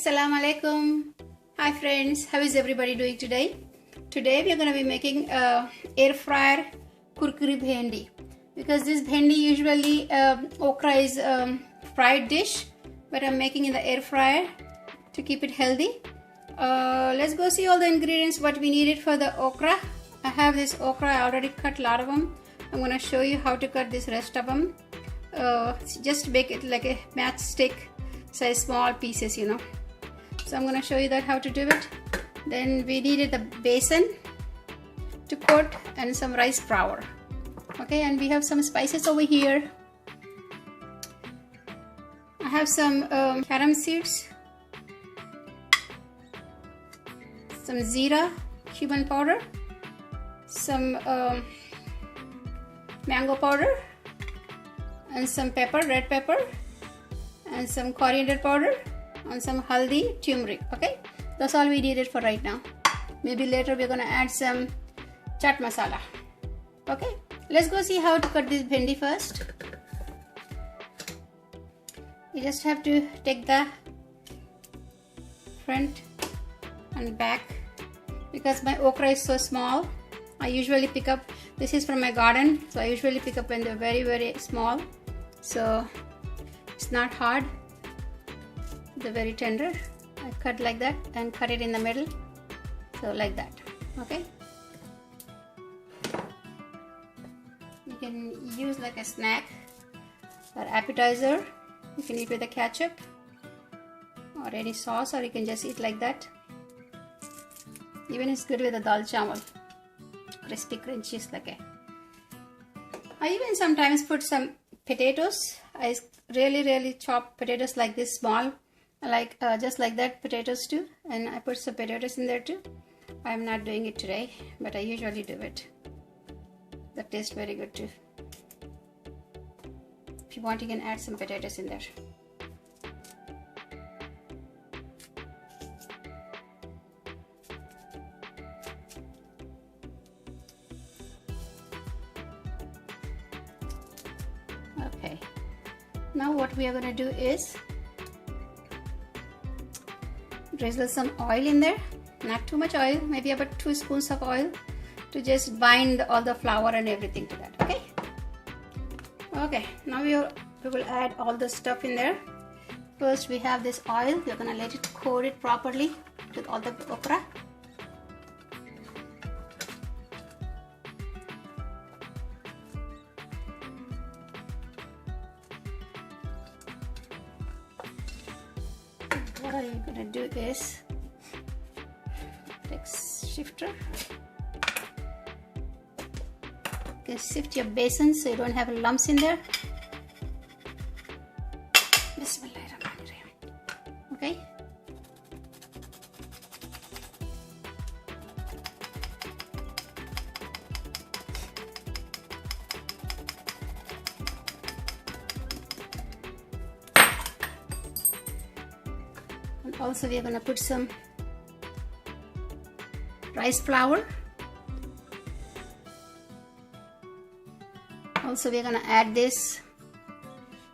Assalamu alaikum. Hi friends, how is everybody doing today? Today we are going to be making air fryer Kurkuri Bhindi, because this bhindi usually okra is fried dish, but I'm making in the air fryer to keep it healthy. Let's go see all the ingredients what we needed for the okra. I have this okra, I already cut a lot of them. I'm going to show you how to cut this rest of them. Just bake it like a matchstick size small pieces, you know. So I'm going to show you that how to do it. Then we needed the basin to coat and some rice flour. Okay, and we have some spices over here. I have some carom seeds, some zira, cumin powder, some mango powder, and some pepper, red pepper, and some coriander powder, and some haldi, turmeric. Okay, that's all we needed for right now. Maybe later we're gonna add some chaat masala. Okay, let's go see how to cut this bhindi first. You just have to take the front and back. Because my okra is so small, I usually pick up, this is from my garden, so I usually pick up when they're very small. So it's not hard, they're very tender. I cut like that and cut it in the middle, so like that. Okay, you can use like a snack or appetizer. You can eat with a ketchup or any sauce, or you can just eat like that. Even it's good with a dal chawal, crispy crunchies like a. I even sometimes put some potatoes. I really chop potatoes like this small, like just like that potatoes too, and I put some potatoes in there too. I am not doing it today, but I usually do it. That tastes very good too. If you want, you can add some potatoes in there. Okay, now what we are going to do is drizzle some oil in there, not too much oil, maybe about 2 spoons of oil, to just bind all the flour and everything to that. Okay, okay, now we will add all the stuff in there. First we have this oil. We're going to let it coat it properly with all the okra. What are you going to do is take shifter. You can shift your basin so you don't have lumps in there. Okay. And also we are going to put some rice flour. Also we are going to add this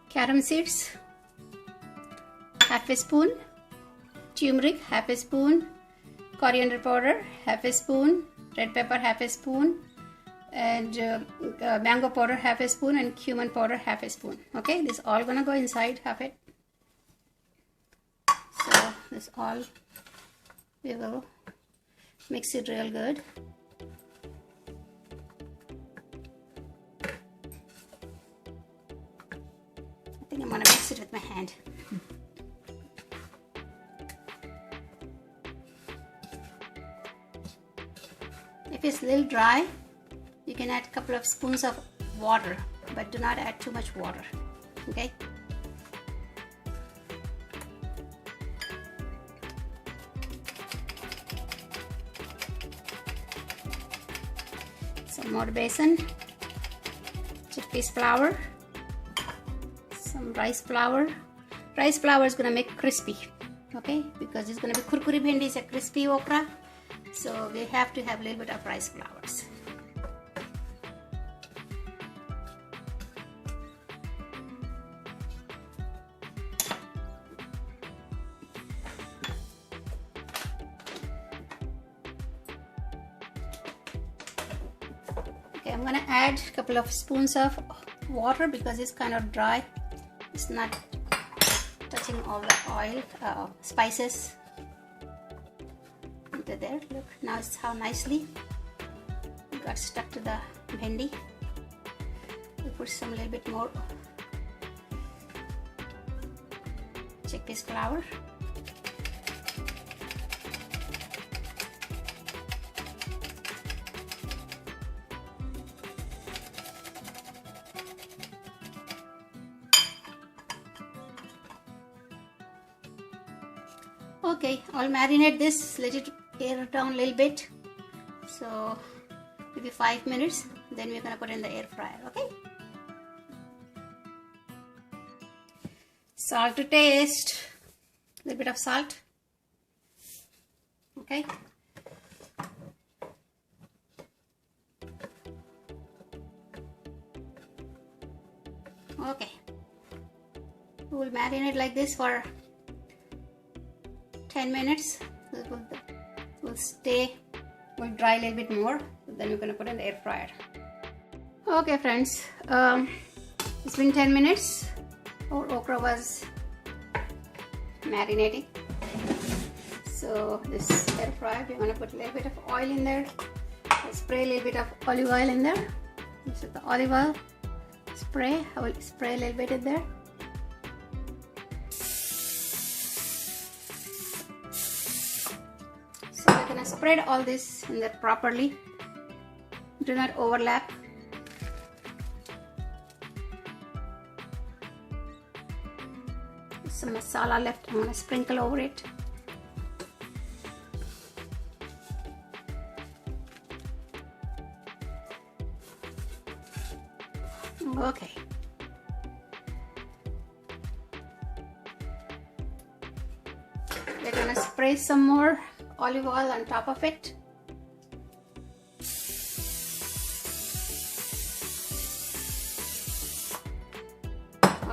carom seeds, half a spoon, turmeric half a spoon, coriander powder half a spoon, red pepper half a spoon, and mango powder half a spoon, and cumin powder half a spoon. Okay, this all gonna go inside half it. So this all we will mix it real good. I think I'm gonna mix it with my hand. If it's a little dry, you can add a couple of spoons of water, but do not add too much water. Okay. Some more basin, chickpeas flour, some rice flour. Rice flour is gonna make crispy, okay, because it's gonna be Kurkuri Bhindi is a crispy okra, so we have to have a little bit of rice flours. Okay, I'm gonna add a couple of spoons of water because it's kind of dry. It's not touching all the oil, spices into there. Look, now it's how nicely it got stuck to the bhendi. We put some little bit more chickpeas flour. Okay, I'll marinate this, let it air down a little bit. So maybe 5 minutes, then we're gonna put it in the air fryer, okay? Salt to taste, a little bit of salt, okay? Okay, we'll marinate like this for 10 minutes. We'll dry a little bit more, then we're gonna put in the air fryer. Okay friends, it's been 10 minutes. Our okra was marinating. So this air fryer, we're gonna put a little bit of oil in there. I'll spray a little bit of olive oil in there. This is the olive oil spray. I will spray a little bit in there. Spread all this in there properly. Do not overlap. Some masala left, I'm gonna sprinkle over it. Okay. We're gonna spray some more olive oil on top of it.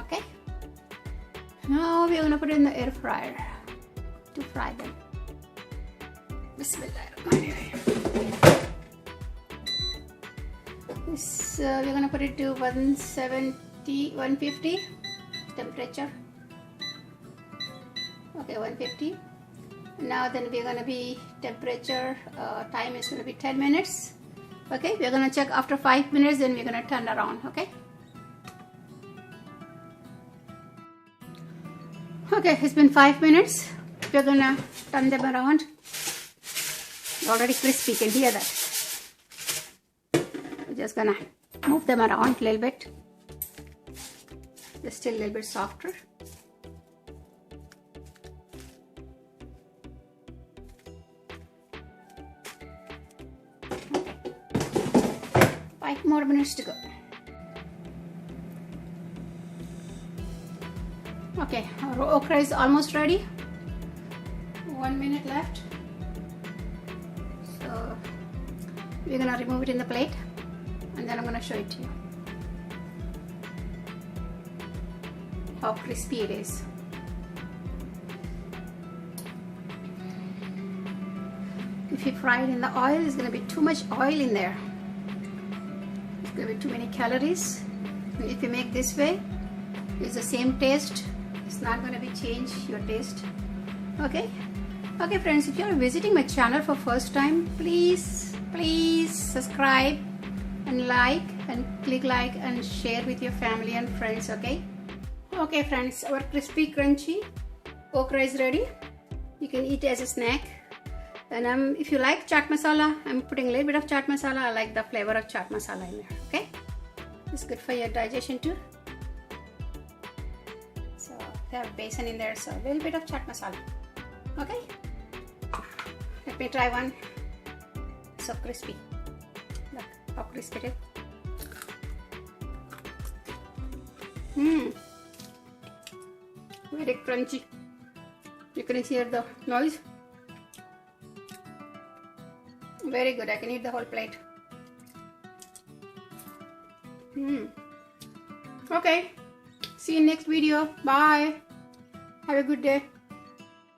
Okay. Now we're gonna put it in the air fryer to fry them. Bismillahirrahmanirrahim. This we're gonna put it to 150 temperature. Okay, 150. Now then we're gonna be temperature time is gonna be 10 minutes. Okay, we're gonna check after 5 minutes, then we're gonna turn around. Okay. Okay, it's been 5 minutes. We're gonna turn them around. Already crispy, you can hear that. We're just gonna move them around a little bit. They're still a little bit softer. Okay. 5 more minutes to go. Okay, our okra is almost ready. 1 minute left. So we're gonna remove it in the plate and then I'm gonna show it to you how crispy it is. If you fry it in the oil, it's gonna be too much oil in there. It's gonna be too many calories. And if you make this way, it's the same taste. It's not going to be change your taste. Okay friends, if you are visiting my channel for first time, please subscribe and like and click like and share with your family and friends. Okay friends, our crispy crunchy okra is ready. You can eat it as a snack. And if you like chaat masala, I'm putting a little bit of chaat masala. I like the flavor of chaat masala in there. Okay, it's good for your digestion too. They have besan in there, so a little bit of chaat masala. Okay, let me try one. So crispy. Look how crispy it is. Very crunchy. You can hear the noise. Very good. I can eat the whole plate. Okay. See you next video. Bye. Have a good day.